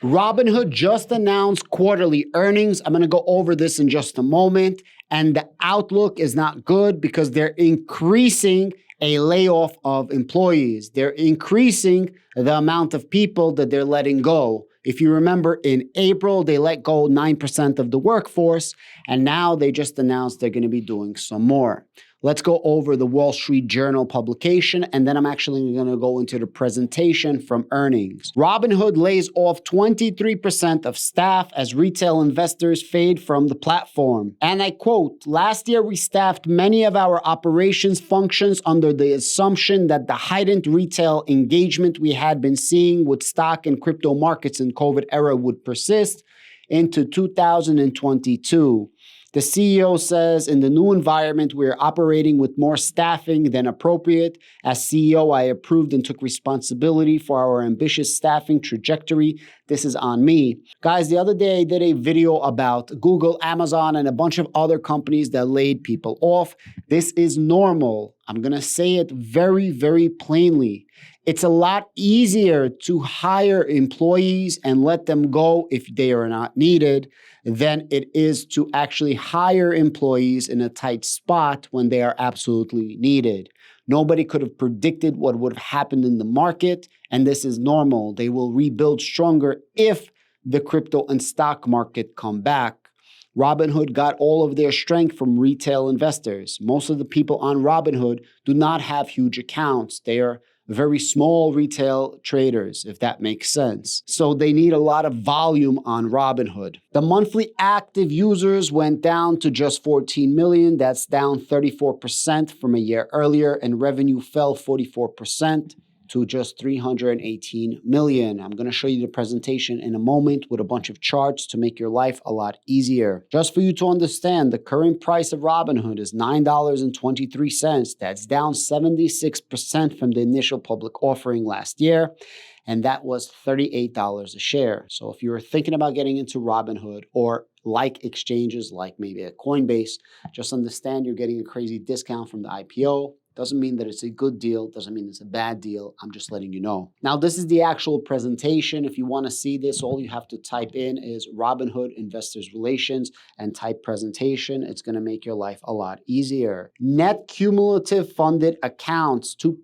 Robinhood just announced quarterly earnings. I'm going to go over this in just a moment. And the outlook is not good because they're increasing a layoff of employees. They're increasing the amount of people that they're letting go. If you remember, in April, they let go 9% of the workforce, and now they just announced they're going to be doing some more. Let's go over the Wall Street Journal publication, and then I'm actually going to go into the presentation from earnings. Robinhood lays off 23% of staff as retail investors fade from the platform. And I quote, "Last year, we staffed many of our operations functions under the assumption that the heightened retail engagement we had been seeing with stock and crypto markets in COVID era would persist into 2022. The CEO says, in the new environment, we're operating with more staffing than appropriate. As CEO, I approved and took responsibility for our ambitious staffing trajectory. This is on me." Guys, the other day I did a video about Google, Amazon, and a bunch of other companies that laid people off. This is normal. I'm going to say it very, very plainly. It's a lot easier to hire employees and let them go if they are not needed than it is to actually hire employees in a tight spot when they are absolutely needed. Nobody could have predicted what would have happened in the market, and this is normal. They will rebuild stronger if the crypto and stock market come back. Robinhood got all of their strength from retail investors. Most of the people on Robinhood do not have huge accounts. They are very small retail traders, if that makes sense. So they need a lot of volume on Robinhood. The monthly active users went down to just 14 million. That's down 34% from a year earlier, and revenue fell 44% to just 318 million. I'm going to show you the presentation in a moment with a bunch of charts to make your life a lot easier. Just for you to understand, the current price of Robinhood is $9.23. That's down 76% from the initial public offering last year, and that was $38 a share. So if you're thinking about getting into Robinhood or like exchanges like maybe a Coinbase, just understand you're getting a crazy discount from the IPO. Doesn't mean that it's a good deal, doesn't mean it's a bad deal. I'm just letting you know. Now, this is the actual presentation. If you want to see this, all you have to type in is Robinhood Investors Relations and type presentation. It's going to make your life a lot easier. Net cumulative funded accounts to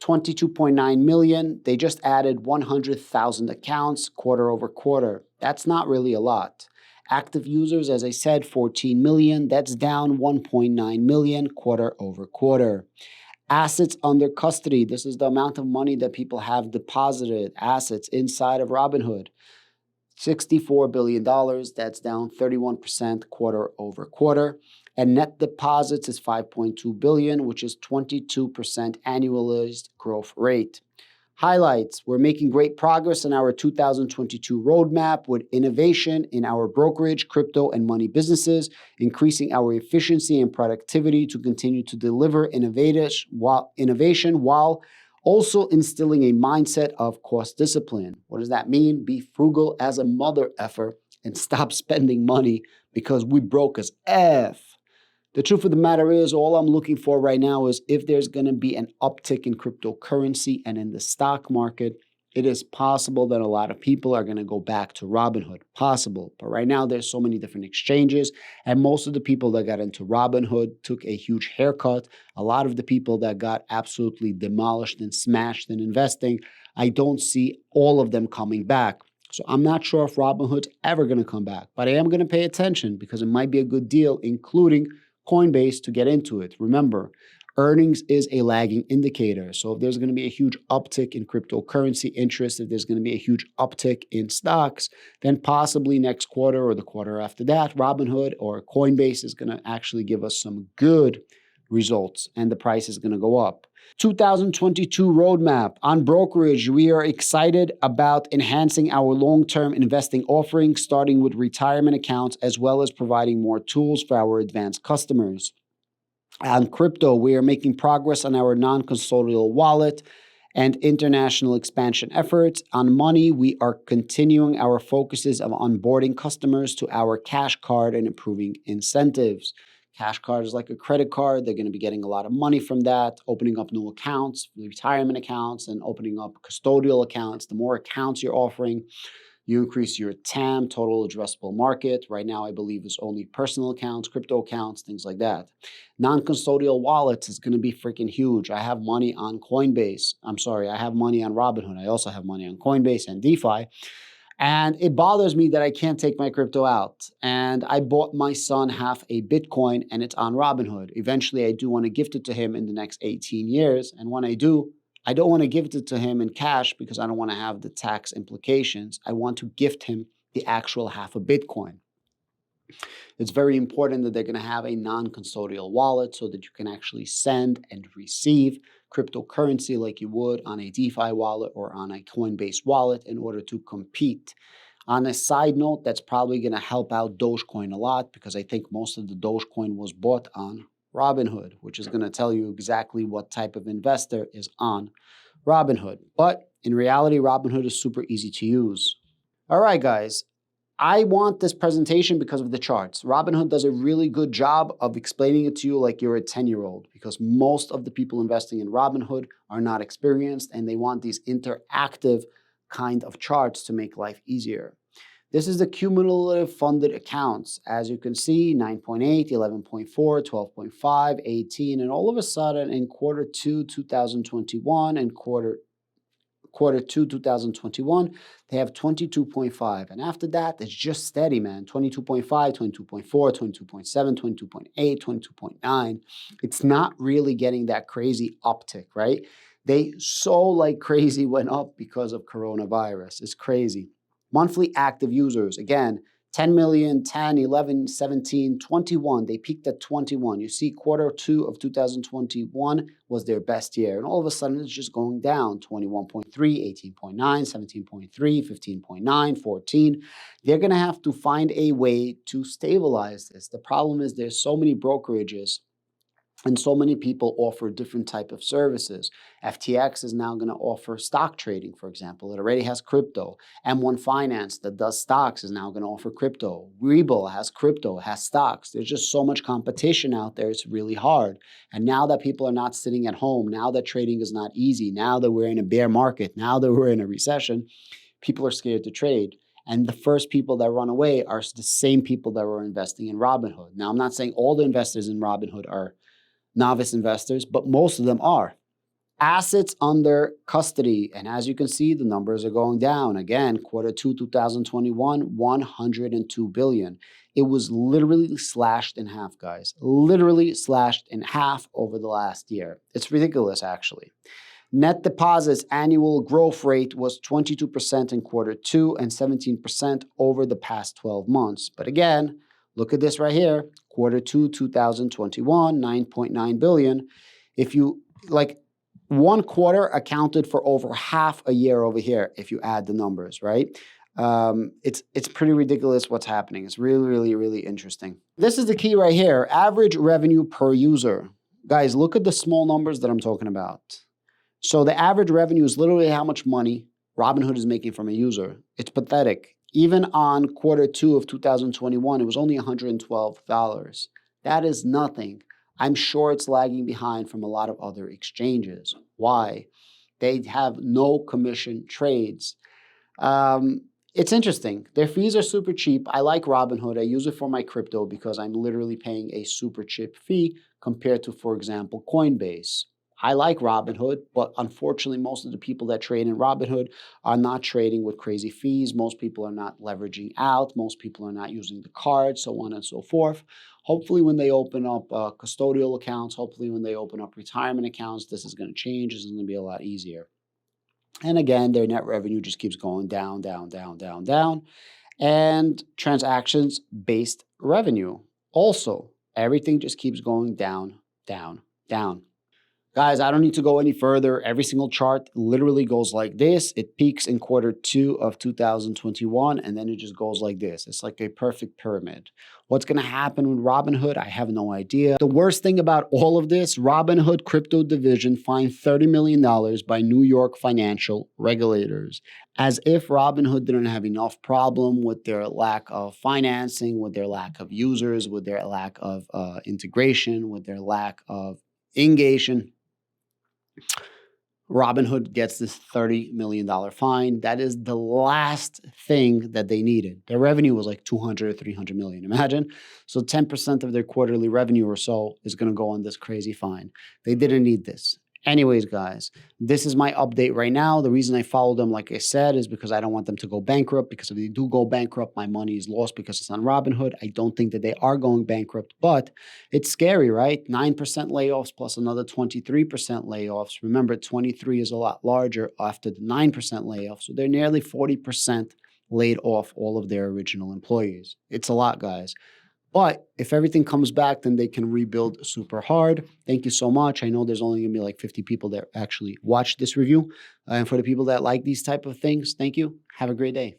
22.9 million. They just added 100,000 accounts quarter over quarter. That's not really a lot. Active users, as I said, 14 million. That's down 1.9 million quarter over quarter. Assets under custody. This is the amount of money that people have deposited, assets inside of Robinhood. $64 billion. That's down 31% quarter over quarter. And net deposits is 5.2 billion, which is 22% annualized growth rate. Highlights: we're making great progress in our 2022 roadmap with innovation in our brokerage, crypto, and money businesses, increasing our efficiency and productivity to continue to deliver innovation while also instilling a mindset of cost discipline. What does that mean? Be frugal as a mother effer and stop spending money because we broke as F. The truth of the matter is, all I'm looking for right now is if there's going to be an uptick in cryptocurrency and in the stock market, it is possible that a lot of people are going to go back to Robinhood. Possible. But right now, there's so many different exchanges, and most of the people that got into Robinhood took a huge haircut. A lot of the people that got absolutely demolished and smashed in investing, I don't see all of them coming back. So I'm not sure if Robinhood's ever going to come back, but I am going to pay attention because it might be a good deal, including Coinbase, to get into it. Remember, earnings is a lagging indicator. So if there's going to be a huge uptick in cryptocurrency interest, if there's going to be a huge uptick in stocks, then possibly next quarter or the quarter after that, Robinhood or Coinbase is going to actually give us some good results and the price is going to go up. 2022 roadmap. On brokerage, we are excited about enhancing our long-term investing offerings, starting with retirement accounts, as well as providing more tools for our advanced customers. On crypto, we are making progress on our non-custodial wallet and international expansion efforts. On money, we are continuing our focuses of onboarding customers to our Cash Card and improving incentives. Cash Card is like a credit card. They're going to be getting a lot of money from that, opening up new accounts, retirement accounts, and opening up custodial accounts. The more accounts you're offering, You increase your TAM, total addressable market. Right now, I believe it's only personal accounts, crypto accounts, things like that. Non-custodial wallets is going to be freaking huge. I have money on Coinbase. I have money on Robinhood. I also have money on Coinbase and DeFi. And it bothers me that I can't take my crypto out. And I bought my son half a Bitcoin and it's on Robinhood. Eventually, I do want to gift it to him in the next 18 years. And when I do, I don't want to gift it to him in cash because I don't want to have the tax implications. I want to gift him the actual half a Bitcoin. It's very important that they're going to have a non-custodial wallet so that you can actually send and receive cryptocurrency like you would on a DeFi wallet or on a Coinbase wallet in order to compete. On a side note, that's probably going to help out Dogecoin a lot because I think most of the Dogecoin was bought on Robinhood, which is going to tell you exactly what type of investor is on Robinhood. But in reality, Robinhood is super easy to use. All right, guys. I want this presentation because of the charts. Robinhood does a really good job of explaining it to you like you're a 10-year-old because most of the people investing in Robinhood are not experienced and they want these interactive kind of charts to make life easier. This is the cumulative funded accounts. As you can see, 9.8, 11.4, 12.5, 18, and all of a sudden in quarter 2, 2021 and quarter 2, 2021, they have 22.5. And after that, it's just steady, man. 22.5, 22.4, 22.7, 22.8, 22.9. It's not really getting that crazy uptick, right? They so like crazy went up because of coronavirus. It's crazy. Monthly active users, again, 10 million, 10, 11, 17, 21. They peaked at 21. You see, quarter 2 of 2021 was their best year. And all of a sudden, it's just going down. 21.3, 18.9, 17.3, 15.9, 14. They're going to have to find a way to stabilize this. The problem is there's so many brokerages and so many people offer different type of services. FTX is now going to offer stock trading, for example. It already has crypto. M1 Finance that does stocks is now going to offer crypto. Webull has crypto, has stocks. There's just so much competition out there. It's really hard. And now that people are not sitting at home, now that trading is not easy, now that we're in a bear market, now that we're in a recession, people are scared to trade. And the first people that run away are the same people that were investing in Robinhood. Now, I'm not saying all the investors in Robinhood are novice investors, but most of them are. Assets under custody. And as you can see, the numbers are going down. Again, quarter 2, 2021, 102 billion. It was literally slashed in half, guys. Literally slashed in half over the last year. It's ridiculous, actually. Net deposits annual growth rate was 22% in quarter 2 and 17% over the past 12 months. But again, look at this right here. Quarter 2, 2021, 9.9 billion. If you, like, one quarter accounted for over half a year over here, if you add the numbers, right? It's pretty ridiculous what's happening. It's really, really, really interesting. This is the key right here. Average revenue per user. Guys, look at the small numbers that I'm talking about. So the average revenue is literally how much money Robinhood is making from a user. It's pathetic. Even on quarter 2 of 2021, it was only $112. That is nothing. I'm sure it's lagging behind from a lot of other exchanges. Why? They have no commission trades. It's interesting. Their fees are super cheap. I like Robinhood. I use it for my crypto because I'm literally paying a super cheap fee compared to, for example, Coinbase. I like Robinhood, but unfortunately, most of the people that trade in Robinhood are not trading with crazy fees. Most people are not leveraging out. Most people are not using the card, so on and so forth. Hopefully, when they open up custodial accounts, hopefully when they open up retirement accounts, this is going to change. This is going to be a lot easier. And again, their net revenue just keeps going down, down, down, down, down. And transactions-based revenue. Also, everything just keeps going down, down, down. Guys, I don't need to go any further. Every single chart literally goes like this. It peaks in quarter 2 of 2021, and then it just goes like this. It's like a perfect pyramid. What's going to happen with Robinhood? I have no idea. The worst thing about all of this, Robinhood crypto division fined $30 million by New York financial regulators. As if Robinhood didn't have enough problem with their lack of financing, with their lack of users, with their lack of integration, with their lack of engagement. Robinhood gets this $30 million fine. That is the last thing that they needed. Their revenue was like 200 or 300 million. Imagine. So 10% of their quarterly revenue or so is going to go on this crazy fine. They didn't need this. Anyways, guys, this is my update right now. The reason I follow them, like I said, is because I don't want them to go bankrupt, because if they do go bankrupt, my money is lost because it's on Robinhood. I don't think that they are going bankrupt, but it's scary, right? 9% layoffs plus another 23% layoffs. Remember, 23 is a lot larger after the 9% layoffs. So they're nearly 40% laid off all of their original employees. It's a lot, guys. But if everything comes back, then they can rebuild super hard. Thank you so much. I know there's only going to be like 50 people that actually watch this review. And for the people that like these type of things, thank you. Have a great day.